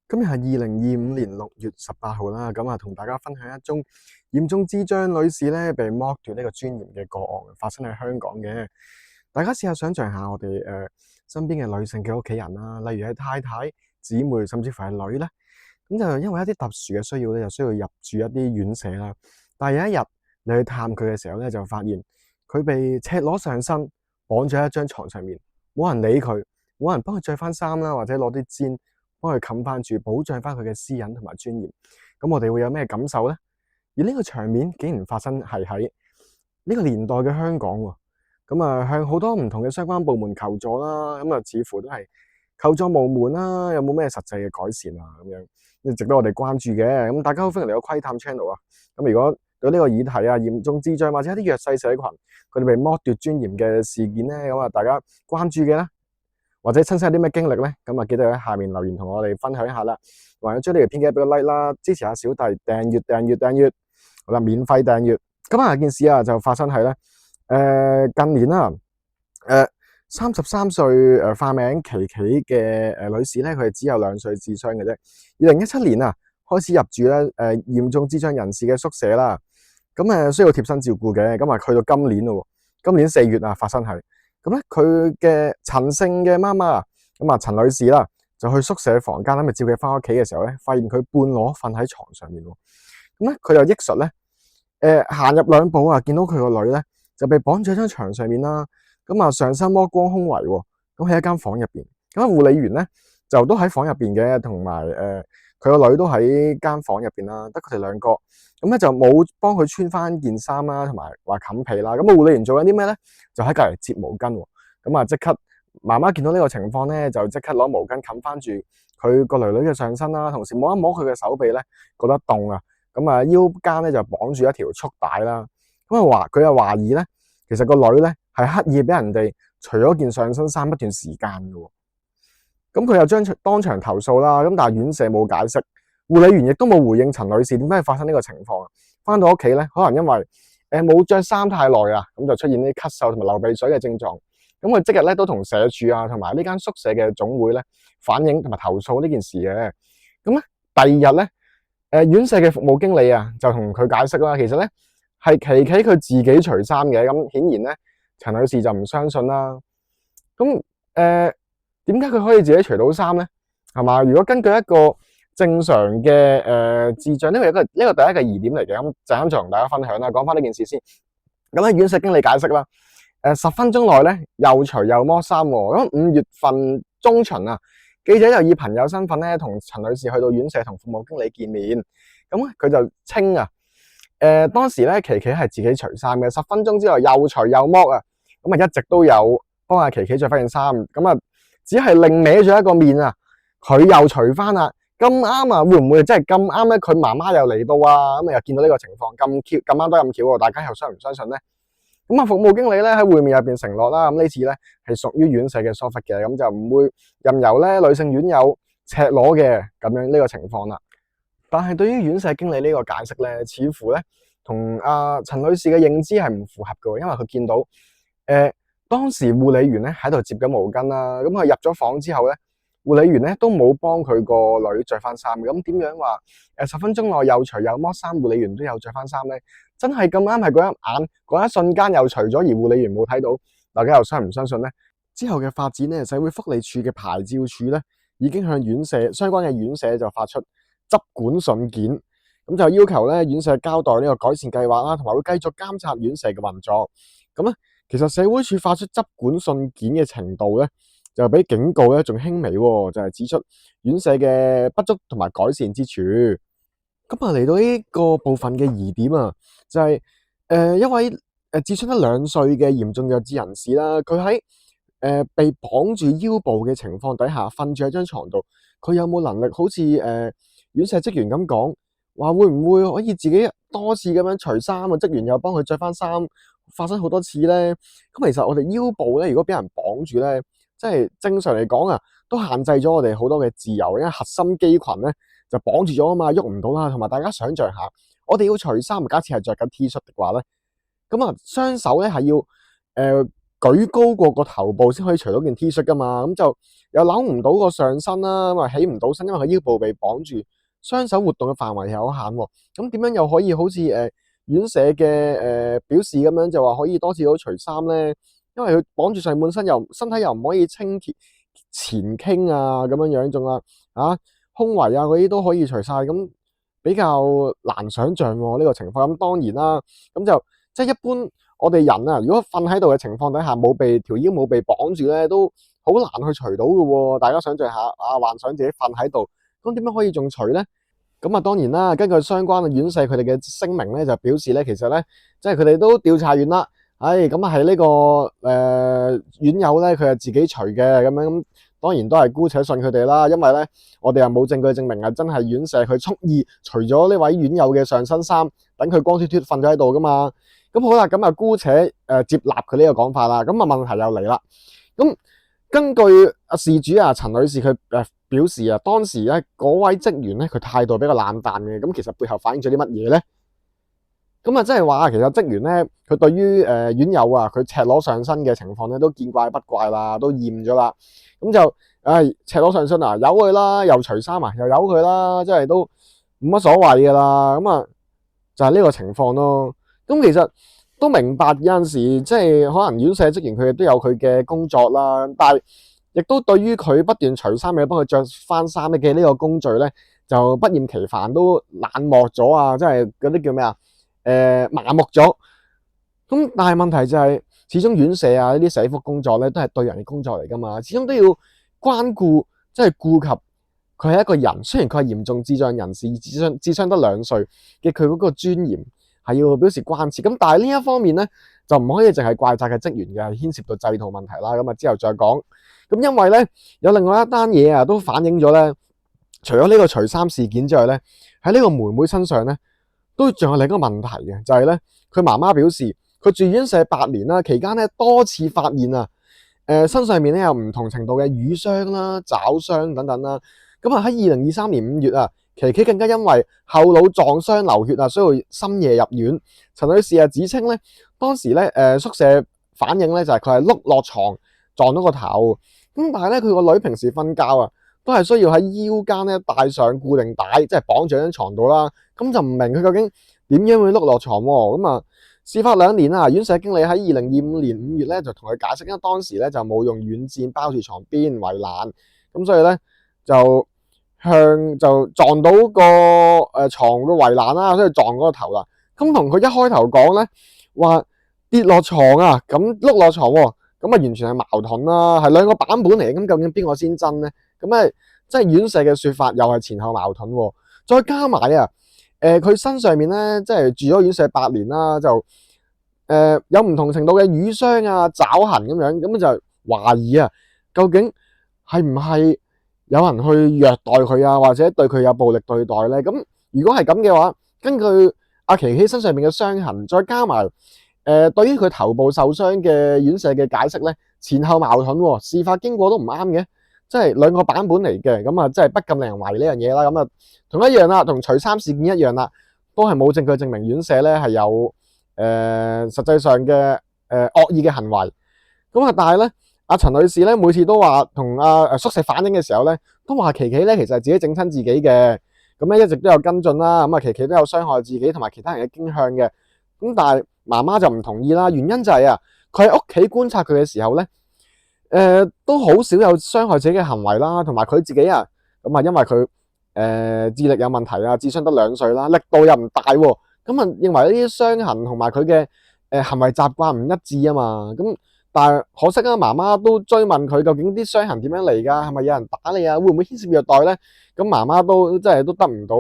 今日係2025年6月18號啦，咁啊同大家分享一宗嚴重智障女士咧被剝奪呢個尊嚴嘅個案，發生喺香港嘅。大家試下想象下我哋身邊嘅女性嘅屋企人啦，例如係太太、姊妹，甚至乎係女咧，咁就因為一啲特殊嘅需要咧，就需要入住一啲院舍啦。但係有一日你去探佢嘅時候咧，就發現佢被赤裸上身，綁咗喺一張床上面，冇人理佢，冇人幫佢着翻衫啦，或者攞啲氈幫佢冚翻住，保障翻佢嘅私隱同埋尊嚴。咁我哋會有咩感受呢？而呢個場面竟然發生係喺呢個年代嘅香港喎。咁啊，向好多唔同嘅相關部門求助啦。咁啊，似乎都係求助無門啦。有冇咩實際嘅改善啊？咁樣值得我哋關注嘅。咁大家好，歡迎嚟到窺探 channel 啊。咁如果對呢個議題啊，嚴重智障或者一啲弱勢社群佢哋被剝奪尊嚴嘅事件咧，咁啊，大家關注嘅咧，或者親身有啲咩經歷咧，咁啊記得喺下面留言同我哋分享一下啦。或者將呢條片記得俾個 like 啦，支持下小弟訂閱，好啦，免費訂閱。咁啊件事啊就發生喺咧近年啦，33歲化名琪琪嘅女士咧，佢係只有2歲智商嘅啫。2017年啊開始入住咧嚴重智障人士嘅宿舍啦，咁需要貼身照顧嘅。咁啊去到今年咯，今年4月啊發生係。咁咧，佢嘅陳姓嘅媽媽咁啊，陳女士啦，就去宿舍房間，咁照佢翻屋企嘅時候咧，發現佢半裸瞓喺床上面喎。咁咧，佢就憶述咧，行入2步啊，見到佢個女咧就被綁住喺張床上面啦。咁啊，上身剝光胸圍喎。咁喺一間房入邊，咁啊，護理員咧就都喺房入邊嘅，同埋佢個女都喺間房入邊啦，得佢哋2個。咁咧就冇幫佢穿翻件衫啦，同埋話冚被啦。咁啊，護理員做緊啲咩咧？就喺隔離摺毛巾喎。咁啊，即刻媽媽見到呢個情況咧，就即刻攞毛巾冚翻住佢個女女嘅上身啦，同時摸一摸佢嘅手臂咧，覺得凍啊。咁啊，腰間咧就綁住一條束帶啦。咁啊佢又懷疑咧，其實個女咧係刻意俾人哋除咗件上身衫一段時間嘅喎。咁佢又當場投訴啦。咁但係院舍冇解釋，護理員亦都冇回應陳女士點解發生呢個情況。翻到屋企咧，可能因為冇着衫太耐啊，咁就出現啲咳嗽同埋流鼻水嘅症狀。咁佢即日咧都同社署啊，同埋呢間宿舍嘅總會咧反映同埋投訴呢件事嘅。咁咧第二日咧，院舍嘅服務經理啊就同佢解釋啦，其實咧係琪琪佢自己除衫嘅。咁顯然咧，陳女士就唔相信啦。咁點解佢可以自己除到衫咧？係嘛？如果根據一個正常嘅智障，呢個第一個疑點嚟嘅。咁陣間再同大家分享啦，講翻呢件事先。咁咧院舍經理解釋啦，10分鐘內咧又除又剝衫喎。咁5月份中旬啊，記者又以朋友身份咧同陳女士去到院舍同服務經理見面。咁佢就稱啊，當時咧琪琪係自己除衫嘅，10分鐘之內又除又剝啊。咁啊一直都有幫阿琪琪着翻件衫。咁啊只係另歪咗一個面啊，佢又除翻啦。咁啱啊，會唔會真係咁啱咧？佢媽媽又嚟到啊，咁又見到呢個情況，咁啱得咁巧喎，大家又相唔相信咧？咁啊，服務經理咧喺會面入邊承諾啦，咁呢次咧係屬於院舍嘅疏忽嘅，咁就唔會任由咧女性院友赤裸嘅咁樣呢個情況啦。但係對於院舍經理呢個解釋咧，似乎咧同陳女士嘅認知係唔符合嘅，因為佢見到當時護理員咧喺度摺緊毛巾啦，咁佢入咗房之後咧，護理員咧都冇幫佢個女着翻衫嘅。咁點樣話10分鐘內又除又剝衫，護理員都有着翻衫咧？真係咁啱係嗰一眼嗰一瞬間又除咗，而護理員冇睇到，大家又相唔相信咧？之後嘅發展咧，社會福利署嘅牌照處咧已經向院舍相關嘅院舍就發出執管信件，咁就要求咧院舍交代呢個改善計劃啦，同埋會繼續監察院舍嘅運作。咁咧，其實社會署發出執管信件嘅程度咧，就比警告咧仲輕微喎，就係指出院舍嘅不足同埋改善之處。咁啊嚟到呢個部分嘅疑點啊，就係一位智商得2歲嘅嚴重弱智人士啦，佢喺被綁住腰部嘅情況底下瞓住喺張床度，佢有冇能力好似院舍職員咁講，話會唔會可以自己多次咁樣除衫啊？職員又幫佢着翻衫，發生好多次咧。咁其實我哋腰部咧，如果俾人綁住咧，即係正常嚟講啊，都限制咗我哋好多嘅自由，因為核心肌群咧就綁住咗啊嘛，喐唔到啦。同埋大家想像下，我哋要除衫，假設係着緊 T 恤嘅話咧，咁啊雙手咧係要舉高過個頭部先可以除到件 T 恤噶嘛，咁就又扭唔到個上身啦，咁啊起唔到身，因為佢腰部被綁住，雙手活動嘅範圍係有限喎。咁點樣又可以好似院舍嘅表示咁樣就話可以多次到除衫咧？因為佢綁住上半身，又身體又唔可以傾前傾啊咁樣樣，仲胸圍啊嗰啲都可以除晒，咁比較難想像喎呢個情況。咁當然啦，咁就即係一般我哋人啊，如果瞓喺度嘅情況底下，條腰冇被綁住咧，都好難去除到嘅喎。大家想像下幻想自己瞓喺度，咁點樣可以仲除咧？咁當然啦，根據相關嘅院舍佢哋嘅聲明咧，就表示咧，其實咧，即係佢哋都調查完啦。咁係呢個院友咧，佢係自己除嘅咁樣，咁當然都係姑且信佢哋啦，因為咧我哋又冇證據證明係真係院舍佢蓄意除咗呢位院友嘅上身衫，等佢光脫脫瞓咗喺度噶嘛。咁好啦，咁姑且接納佢呢個講法啦。咁問題又嚟啦。咁根據事主陳女士佢表示當時咧嗰位職員咧佢態度比較冷淡嘅，咁其實背後反映咗啲乜嘢咧？咁即係話其實職員咧佢對於院友佢赤裸上身嘅情況咧都見怪不怪啦，都厭咗啦。咁就赤裸上身由佢啦，又除衫又由佢啦，即係都冇乜所謂噶啦。咁就係呢個情況咯。咁其實都明白有陣時即係可能院舍職員佢哋都有佢嘅工作啦，但係亦都對於佢不斷除衫嘅幫佢着翻衫嘅呢個工序咧，就不厭其煩，都冷漠咗啊！即係嗰啲叫咩麻木咗。咁但係問題就係，始終院舍呢啲社福工作咧，都係對人嘅工作嚟噶嘛，始終都要關顧，即係顧及佢係一個人。雖然佢係嚴重智障人士，智商得2歲嘅，佢嗰個尊嚴係要表示關切。咁但係呢一方面咧，就唔可以淨係怪責嘅職員嘅，牽涉到制度問題啦。咁之後再講。咁因為咧有另外一單嘢都反映咗咧，除咗呢個除衫事件之外咧，喺呢個妹妹身上咧，都仲有另一個問題嘅，就係咧佢媽媽表示，佢住院舍8年啦，期間咧多次發現身上面咧有唔同程度嘅瘀傷啦、爪傷等等啦。咁喺2023年5月琪琪更加因為後腦撞傷流血需要深夜入院。陳女士指稱咧，當時咧宿舍反映咧就係佢係碌落床撞到個頭。咁但係咧佢個女平時瞓覺都係需要喺腰間咧帶上固定帶，即係綁住喺張床度啦。咁就唔明佢究竟點樣會碌落床喎？咁事發2年院舍經理喺2025年5月咧就同佢解釋，因為當時咧就冇用軟墊包住床邊圍欄，咁所以咧就撞到個床個圍欄啦，所以撞嗰個頭啦。咁同佢一開頭講咧話跌落床咁碌落床喎，咁完全係矛盾啦，係兩個版本嚟。咁究竟邊個先真咧？咁即係院舍嘅說法又係前後矛盾喎。再加埋佢身上面咧即係住咗院舍8年啦，就有唔同程度嘅瘀傷爪痕咁樣，咁就懷疑究竟係唔係有人去虐待佢或者對佢有暴力對待咧？咁如果係咁嘅話，根據阿琪琪身上面嘅傷痕，再加埋對於佢頭部受傷嘅院舍嘅解釋咧，前後矛盾喎，事發經過都唔啱嘅，即係兩個版本嚟嘅。咁即係不禁令人懷疑呢樣嘢啦。咁同一樣啦，同除衫事件一樣啦，都係冇證據證明院舍咧係有實際上嘅惡意嘅行為。咁但係咧，阿陳女士咧每次都話同宿舍反映嘅時候咧，都話琪琪咧其實係自己整親自己嘅。咁咧一直都有跟進啦。咁琪琪都有傷害自己同埋其他人嘅傾向嘅。咁但係媽媽就唔同意啦，原因就係佢喺屋企觀察佢嘅時候咧，都好少有傷害自己嘅行為啦，同埋佢自己咁因為佢智力有問題智商得2歲啦，力度又唔大喎。咁認為呢啲傷痕同埋佢嘅行為習慣唔一致嘛。咁但係可惜媽媽都追問佢究竟啲傷痕點樣嚟㗎？係咪有人打你會唔會牽涉虐待咧？咁媽媽都即係都得唔到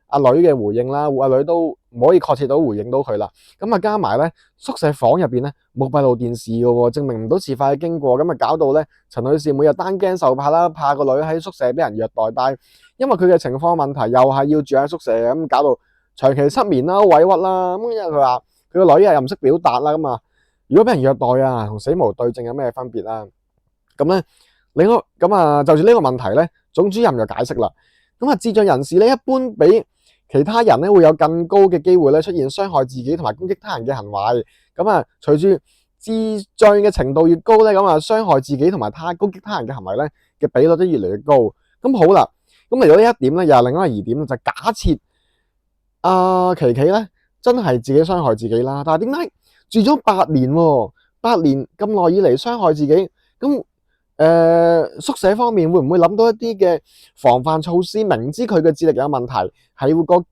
阿女嘅回應啦，阿女都唔可以確切到回應到佢啦。咁加埋咧宿舍房入邊咧冇閉路電視嘅喎，證明唔到事發嘅經過。咁搞到咧陳女士每日單驚受怕啦，怕個女喺宿舍俾人虐待，但係因為佢嘅情況問題，又係要住喺宿舍，咁搞到長期失眠啦、委屈啦。咁因為佢話佢個女又唔識表達啦，咁如果俾人虐待同死無對證有咩分別啦？咁咧另外就住呢個問題咧，總主任就解釋啦。咁智障人士咧一般比其他人咧會有更高嘅機會咧出現傷害自己同埋攻擊他人嘅行為。咁隨住智障嘅程度越高咧，咁啊傷害自己同埋攻擊他人嘅行為咧嘅比率都越嚟越高。咁好啦，咁嚟到呢一點咧，又係另一個疑點，就假設琪琪咧真係自己傷害自己啦，但係點解住咗8年喎？8年咁耐以嚟傷害自己，咁宿舍方面會唔會諗到一啲嘅防範措施？明知佢嘅智力有問題，係會個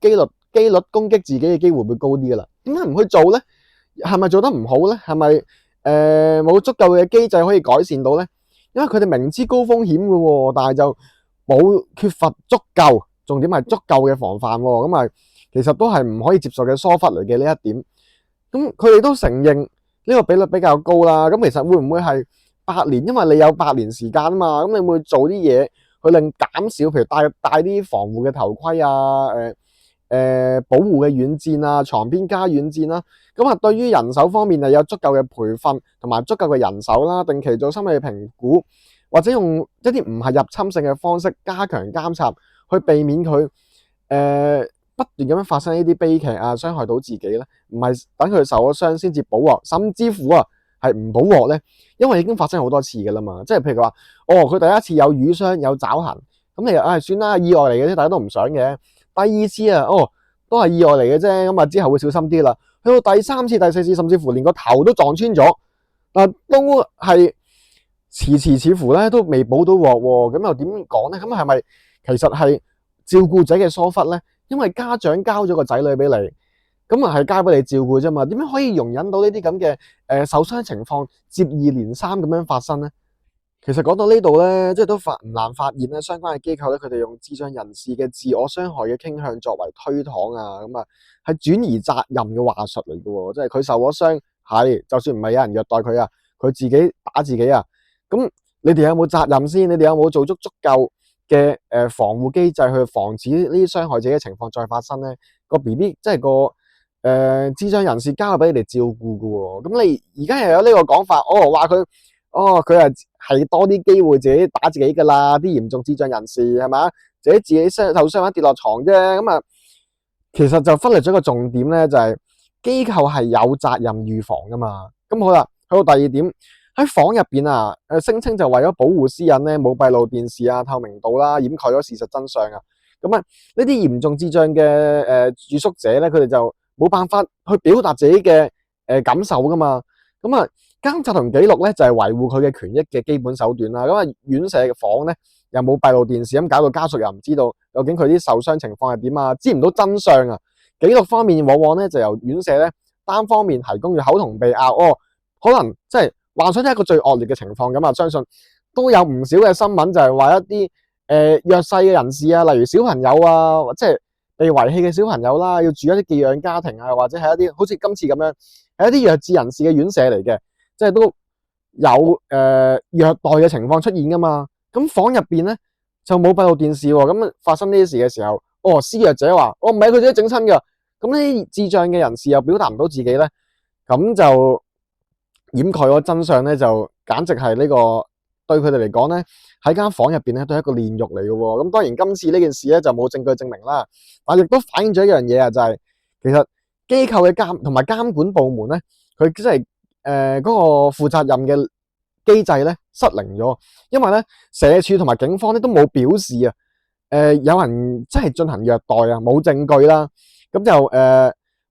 機率攻擊自己嘅機會會高啲噶啦，點解唔去做咧？係咪做得唔好咧？係咪冇足夠嘅機制可以改善到咧？因為佢哋明知高風險嘅喎，但係就缺乏足夠，重點係足夠嘅防範喎，咁啊其實都係唔可以接受嘅疏忽嚟嘅呢一點。咁佢哋都承認呢個比率比較高啦。咁其實會唔會係8年？因為你有8年時間啊嘛，咁你會做啲嘢去令減少，譬如戴啲防護嘅頭盔啊，保護嘅軟墊啊，床邊加軟墊啦。咁啊，對於人手方面有足夠嘅培訓同埋足夠嘅人手啦，定期做心理評估，或者用一啲唔係入侵性嘅方式加強監察，去避免佢不斷咁樣發生呢啲悲劇啊，傷害到自己咧，唔係等佢受咗傷先至補鑊，甚至乎係唔補鑊咧，因為已經發生好多次嘅啦嘛。即係譬如話，佢第一次有瘀傷有爪痕，咁你算啦，意外嚟嘅啫，大家都唔想嘅。第二次都係意外嚟嘅啫，咁之後會小心啲啦。去到第3次、第4次，甚至乎連個頭都撞穿咗，但都係似乎咧都未補到鑊喎。咁又點講咧？咁係咪其實係照顧者嘅疏忽咧？因為家長交咗個仔女俾你，咁係交俾你照顧啫嘛。點樣可以容忍到呢啲咁嘅受傷情況接二連三咁樣發生咧？其實講到呢度咧，即係都唔難發現咧，相關嘅機構咧，佢哋用智障人士嘅自我傷害嘅傾向作為推搪啊，咁啊係轉移責任嘅話術嚟嘅喎。即係佢受咗傷，係就算唔係有人虐待佢啊，佢自己打自己啊，咁你哋有冇責任先？你哋有冇做足夠嘅防護機制去防止呢啲傷害自己嘅情況再發生咧？個 BB 即係個智障人士交俾你哋照顧嘅喎，咁你而家又有呢個講法，話佢係多啲機會自己打自己噶啦，啲嚴重智障人士係咪？自己受傷跌落床啫，咁啊，其實就忽略咗個重點咧，就係機構係有責任預防噶嘛。咁好啦，去到第二點，喺房入邊啊，聲稱就為咗保護私隱咧，冇閉路電視啊，透明度啦，掩蓋咗事實真相啊。咁啊，呢啲嚴重智障嘅住宿者咧，佢哋就冇辦法去表達自己嘅感受噶嘛。咁啊，監察同記錄咧就係維護佢嘅權益嘅基本手段啦。咁啊，院舍嘅房咧又冇閉路電視，咁搞到家屬又唔知道究竟佢啲受傷情況係點啊，知唔到真相啊。記錄方面往往咧就由院舍咧單方面提供嘅口同鼻拗，可能即係幻想一個最惡劣嘅情況咁啊。相信都有唔少嘅新聞就係話一啲弱勢嘅人士啊，例如小朋友啊，即係被遺棄嘅小朋友啦，要住一啲寄養家庭啊，或者係一啲好似今次咁樣係一啲弱智人士嘅院舍嚟嘅，即係都有虐待嘅情況出現噶嘛。咁房入邊咧就冇閉路電視喎，咁發生呢啲事嘅時候，施虐者話唔係佢自己整親噶，咁呢啲智障嘅人士又表達唔到自己咧，咁就掩蓋咗真相咧，就簡直係呢個對佢哋嚟講咧，喺間房入邊咧都係一個煉獄嚟嘅喎。咁當然今次呢件事咧就冇證據證明啦，但亦都反映咗一樣嘢啊，就係其實機構嘅同埋監管部門咧，佢即係嗰個負責任嘅機制咧失靈咗，因為咧社署同埋警方咧都冇表示啊，有人真係進行虐待啊，冇證據啦，咁就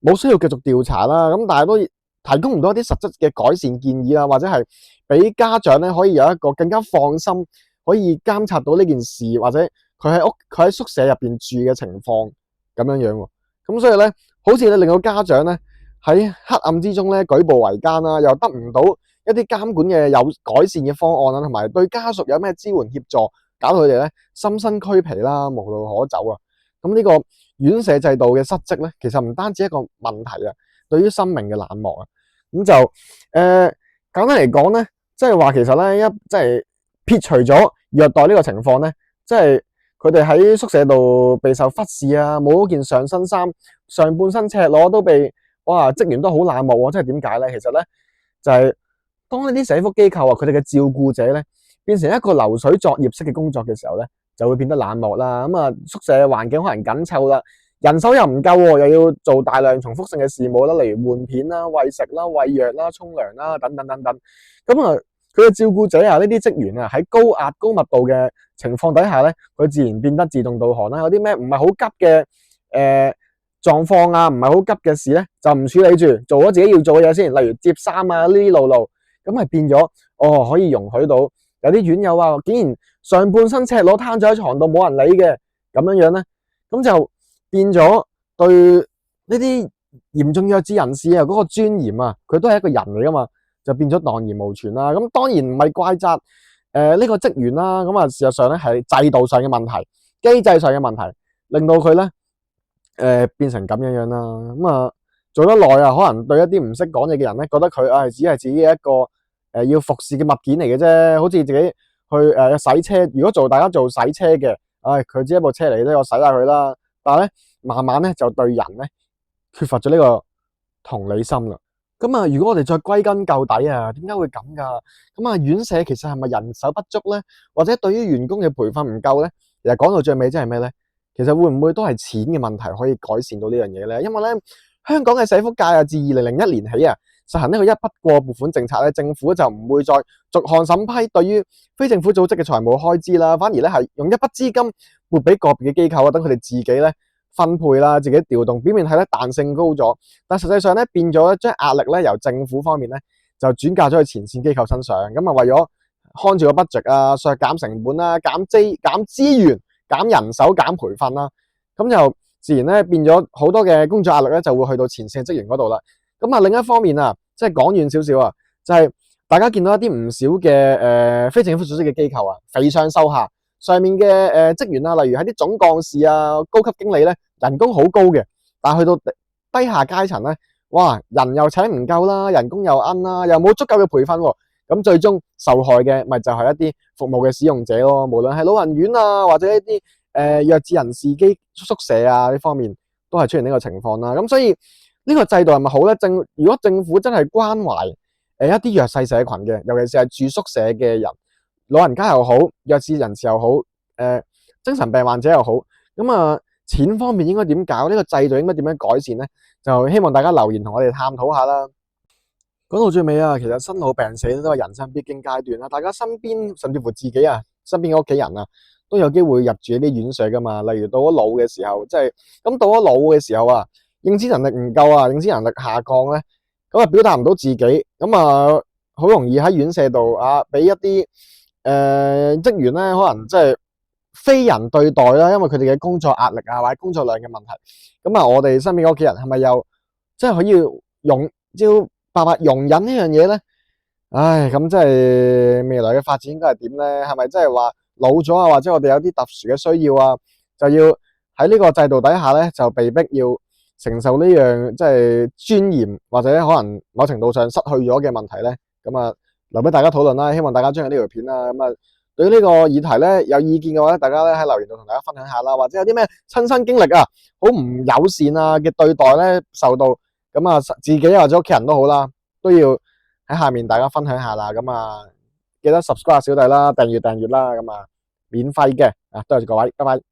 冇需要繼續調查啦。咁但係都提供唔到一啲實質嘅改善建議啦，或者係俾家長咧可以有一個更加放心，可以監察到呢件事，或者佢喺宿舍入邊住嘅情況咁樣樣喎。咁所以咧，好似咧令到家長咧喺黑暗之中咧舉步維艱啦，又得唔到一啲監管嘅有改善嘅方案啦，同埋對家屬有咩支援協助，搞到佢哋咧心生俱疲啦，無路可走啊。咁呢個院舍制度嘅失職咧，其實唔單止一個問題啊，對於生命嘅冷漠啊，咁就簡單嚟講咧，即係話其實咧即係撇除咗虐待呢個情況咧，即係佢哋喺宿舍度備受忽視啊，冇件上身衫，上半身赤裸都被職員都好冷漠喎。即係點解咧？其實咧就係當呢啲社福機構啊，佢哋嘅照顧者咧變成一個流水作業式嘅工作嘅時候咧，就會變得冷漠啦。咁啊，宿舍環境可能緊湊啦，人手又唔夠喎，又要做大量重複性嘅事務啦，例如換片啦、餵食啦、餵藥啦、沖涼啦等等等等。咁啊，佢嘅照顧者啊，呢啲職員啊，喺高壓高密度嘅情況底下咧，佢自然變得自動導航啦。有啲咩唔係好急嘅狀況啊，唔係好急嘅事咧，就唔處理住，做咗自己要做嘅嘢先，例如接衫啊呢啲路，咁係變咗可以容許到有啲院友啊，竟然上半身赤裸攤咗喺床度冇人理嘅咁樣咧，咁就變咗對呢啲嚴重弱智人士啊嗰個尊嚴啊，佢都係一個人嚟噶嘛，就變咗蕩然無存啦。咁當然唔係怪責呢個職員啦，咁啊事實上咧係制度上嘅問題、機制上嘅問題，令到佢咧變成咁樣啦。咁啊做得耐啊，可能對一啲唔識講嘢嘅人咧，覺得佢只係自己一個要服侍嘅物件嚟嘅啫，好似自己去洗車。如果大家做洗車嘅，佢只係一部車嚟啫，我洗下佢啦。但係咧，慢慢咧就對人咧缺乏咗呢個同理心啦。咁啊，如果我哋再歸根究底啊，點解會咁噶？咁啊，院舍其實係咪人手不足咧？或者對於員工嘅培訓唔夠咧？其實講到最尾，即係咩咧？其實會唔會都係錢嘅問題可以改善到呢樣嘢咧？因為咧，香港嘅社福界啊，自2001年起啊，實行呢個一筆過撥款政策咧，政府就唔會再逐項審批對於非政府組織嘅財務開支啦，反而咧係用一筆資金撥俾個別嘅機構啊，等佢哋自己咧分配啦，自己調動，表面係咧彈性高咗，但實際上咧變咗將壓力咧由政府方面咧就轉嫁咗去前線機構身上，咁啊為咗看住個 budget 啊，削減成本啦，減資源、減人手、減培訓啦，咁就自然咧變咗好多嘅工作壓力咧就會去到前線職員嗰度啦。咁啊另一方面啊，即係講遠少少啊，就係大家見到一啲唔少嘅非政府組織嘅機構啊，肥上瘦下，上面嘅職員啊，例如喺啲總幹事啊、高級經理咧，人工好高嘅，但係去到低下階層咧，哇，人又請唔夠啦，人工又奀啦，又冇足夠嘅培訓喎，咁最終受害嘅咪就係一啲服務嘅使用者咯，無論係老人院啊，或者一啲弱智人士宿舍啊呢方面，都係出現呢個情況啦。咁所以呢個制度係咪好咧？如果政府真係關懷一啲弱勢社群嘅，尤其是係住宿舍嘅人，老人家又好，弱智人士又好，精神病患者又好，咁啊錢方面應該點搞？呢個制度應該點樣改善咧？就希望大家留言同我哋探討下啦。講到最尾啊，其實生老病死都係人生必經階段啦。大家身邊甚至乎自己啊，身邊嘅屋企人啊，都有機會入住一啲院舍噶嘛。例如到咗老嘅時候，咁到咗老嘅時候啊，認知能力唔夠啊，認知能力下降咧，咁啊表達唔到自己，咁啊好容易喺院舍度啊俾一啲職員咧，可能即係非人對待啦，因為佢哋嘅工作壓力啊或者工作量嘅問題。咁啊，我哋身邊嘅屋企人係咪又即係可以要白白容忍呢樣嘢咧？唉，咁即係未來嘅發展應該係點咧？係咪即係話老咗啊，或者我哋有啲特殊嘅需要啊，就要喺呢個制度底下咧，就被逼要承受呢樣即係尊嚴或者可能某程度上失去咗嘅問題咧？咁啊，留俾大家討論啦。希望大家中意呢條片啦。咁啊，對於呢個議題咧有意見嘅話咧，大家咧喺留言度同大家分享下啦，或者有啲咩親身經歷啊，好唔友善啊嘅對待咧受到，咁啊自己或者屋企人都好啦，都要喺下面大家分享下啦。咁啊，記得 subscribe 小弟啦，訂閱啦，咁啊免費嘅啊，多謝各位，拜拜。